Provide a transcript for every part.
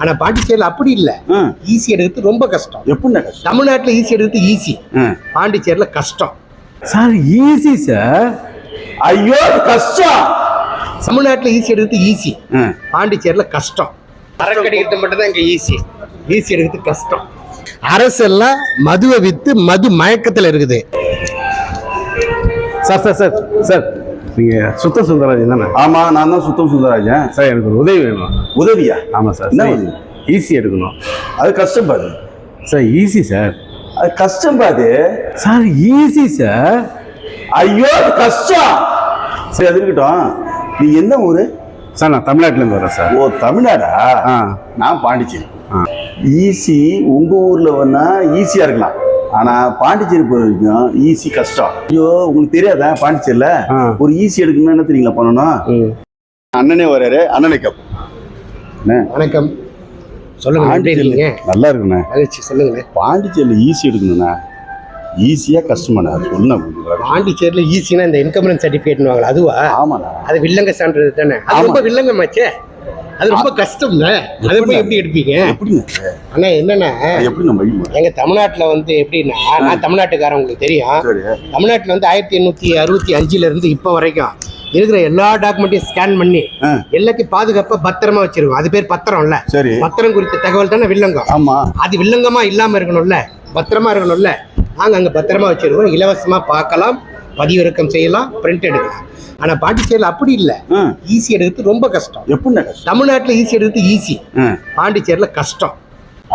ஆனா பாண்டிச்சேரியில் அப்படி இல்ல. ஈஸி எடுக்கிறது ரொம்ப கஷ்டம். எப்படின்னா கஷ்டம்? தமிழ்நாட்டுல ஈஸி எடுக்கிறது ஈஸி, பாண்டிச்சேரியில் கஷ்டம் சார். Easy sir. ஐயோ கஷ்டம். தமிழ்நாட்டுல ஈஸி எடுக்கிறது ஈஸி, பாண்டிச்சேரியில் கஷ்டம். சரக்கு அடிக்கிறது மட்டும் தான் இங்க ஈஸி, ஈஸி எடுக்கிறது கஷ்டம். அரசெல்லாம் மதுவை வித்து மது மயக்கத்துல இருக்குது. சார் சார் சார் சார் நீங்கள் சுத்த சுந்தரராஜன் தானே? ஆமாம், நான் தான் சுத்தம் சுந்தரராஜன். சார் எனக்கு ஒரு உதவி வேணும். உதவியா? ஆமாம் சார். என்ன உதவி? ஈஸி எடுக்கணும். அது கஷ்டம் பாது சார். Easy sir. அது கஷ்டம் பாது சார். Easy sir. ஐயோ கஷ்டம். சரி அது இருக்கட்டும். நீ என்ன ஊரு? சார் நான் தமிழ்நாட்டிலேருந்து வரேன் சார். ஓ தமிழ்நாடா? நான் பாண்டிச்சேரி. ஈஸி உங்கள் ஊரில் வேணா ஈஸியாக இருக்கலாம், ஆனால் பாண்டிச்சேரி பொறுத்த வரைக்கும் ஈஸி கஷ்டம். ஐயோ உங்களுக்கு தெரியாதா? பாண்டிச்சேரியில் ஒரு ஈஸி எடுக்கணும்னா என்ன தெரியுங்களா பண்ணணும்? அண்ணனே வராரு, அண்ணனை கப். வணக்கம், சொல்லுங்க. நல்லா இருக்குண்ணே. சொல்லுங்க. பாண்டிச்சேரியில் ஈஸி எடுக்கணும்ண்ணா ஈஸியாக கஷ்டமாண்ணா சொல்லுண்ணா. பாண்டிச்சேரியில் ஈஸினா இந்த இன்கம் சர்டிஃபிகேட்னு வாங்கலாம், அதுவா? ஆமாண்ணா. அது வில்லங்க சான்றிதழ் தானே? அது ரொம்ப வில்லங்கமாச்சே, அது ரொம்ப கஷ்டம்ல. அதை போய் எப்படி எடுப்பீங்க? எப்படிங்க அண்ணா என்னன்னா, எப்படி நம்ம எங்க தமிழ்நாட்டில் வந்து எப்படின்னா, நான் தமிழ்நாட்டுக்காரன் உங்களுக்கு தெரியும். தமிழ்நாட்டில் வந்து 1865 இருந்து இப்போ வரைக்கும் இருக்கிற எல்லா டாக்குமெண்ட்டையும் ஸ்கேன் பண்ணி எல்லாத்தையும் பாதுகாப்பாக பத்திரமா வச்சிருக்கோம். அது பேர் பத்திரம் இல்ல? சரி. பத்திரம் குறித்த தகவல் தானே வில்லங்கம். ஆமா. அது வில்லங்கமா இல்லாம இருக்கணும்ல, பத்திரமா இருக்கணும்ல. நாங்க அங்க பத்திரமா வச்சிருக்கோம். இலவசமா பார்க்கலாம், பதிவிறக்கம் செய்யலாம், பிரிண்ட் எடுக்கலாம். ஆனா பாண்டிச்சேரியில் அப்படி இல்ல. ஈஸி எடுக்கிறது ரொம்ப கஷ்டம். எப்படின்னா கஷ்டம்? தமிழ்நாட்டுல ஈஸி எடுக்கிறது ஈஸி, பாண்டிச்சேரியில் கஷ்டம்.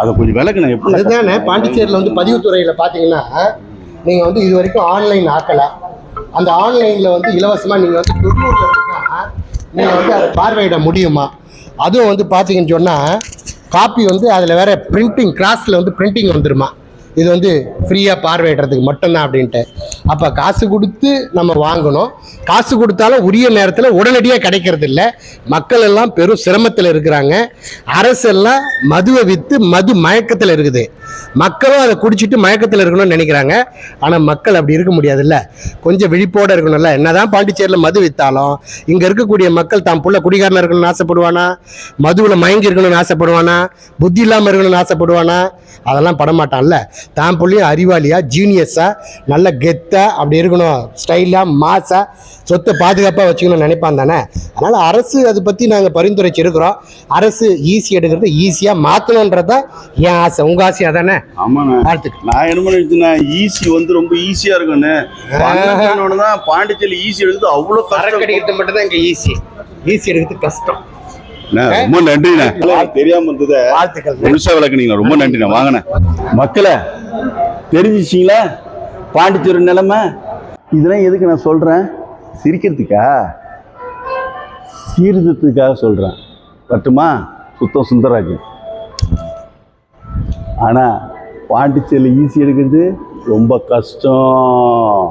அதை கொஞ்சம் விளக்குண்ணா. எப்படி? அதுதானே பாண்டிச்சேரியில் வந்து பதிவுத்துறையில் பார்த்தீங்கன்னா, நீங்கள் வந்து இது வரைக்கும் ஆன்லைன் ஆக்கலாம். அந்த ஆன்லைனில் வந்து இலவசமாக நீங்கள் வந்து தொண்ணூறுல இருந்தால் நீங்கள் வந்து அதை பார்வையிட முடியுமா? அதுவும் வந்து பார்த்தீங்கன்னு சொன்னால் காப்பி வந்து அதில் வேற பிரிண்டிங் கிராஸில் வந்து பிரிண்டிங் வந்துருமா. இது வந்து ஃப்ரீயாக பார்வையிடுறதுக்கு மட்டும்தான் அப்படின்ட்டு. அப்போ காசு கொடுத்து நம்ம வாங்கணும். காசு கொடுத்தாலும் உரிய நேரத்தில் உடனடியாக கிடைக்கிறது இல்லை. மக்கள் எல்லாம் பெரும் சிரமத்தில் இருக்கிறாங்க. அரசெல்லாம் மதுவை விற்று மது மயக்கத்தில் இருக்குது. மக்களும் அதை குடிச்சிட்டு மயக்கத்தில் இருக்கணும்னு நினைக்கிறாங்க. ஆனால் மக்கள் அப்படி இருக்க முடியாதுல்ல, கொஞ்சம் விழிப்போடு இருக்கணும்ல. என்னதான் பாண்டிச்சேரியில் மது விற்றாலும் இங்கே இருக்கக்கூடிய மக்கள் தான் புள்ள குடிகாரனாக இருக்கணும்னு ஆசைப்படுவானா? மதுவில் மயங்கி இருக்கணும்னு ஆசைப்படுவானா? புத்தி இல்லாமல் இருக்கணும்னு ஆசைப்படுவானா? அதெல்லாம் படமாட்டான்ல. தான் புள்ளியும் அறிவாளியா, ஜீனியஸா, நல்ல கெத்தா அப்படி இருக்கணும், ஸ்டைலாக மாஸாக சொத்தை பாதுகாப்பாக வச்சுக்கணும்னு நினைப்பான் தானே. அதனால் அரசு அதை பற்றி நாங்கள் பரிந்துரைச்சு இருக்கிறோம். அரசு ஈஸி எடுக்கிறது ஈஸியாக மாற்றணுன்றதான் என் ஆசை. உங்கள் ஆசையா தானே? ஆமாண்ணா. நான் என்ன பண்ணிட்டுனா ஈஸி வந்து ரொம்ப ஈஸியாக இருக்குன்னு தான் பாண்டிச்சேரி ஈஸி எடுக்கிறது அவ்வளோ சரக்கு அடிக்கிறது மட்டும் தான் இங்கே ஈஸி, ஈஸி எடுக்கிறது கஷ்டம். ரொம்ப நன்றிண்ணா. தெரியாம இருந்தது முழுசா விளக்குனீங்களா, ரொம்ப நன்றிண்ணா. வாங்கண்ணா. மக்களை தெரிஞ்சிச்சிங்களா பாண்டிச்சேரி நிலைமை? இதெல்லாம் எதுக்கு நான் சொல்றேன்? சிரிக்கிறதுக்கா? சீர்திருத்தத்துக்காக சொல்றேன். பட்டுமா? சுத்தம் சுந்தரராஜன். ஆனா பாண்டிச்சேரியில் ஈஸி எடுக்கிறது ரொம்ப கஷ்டம்.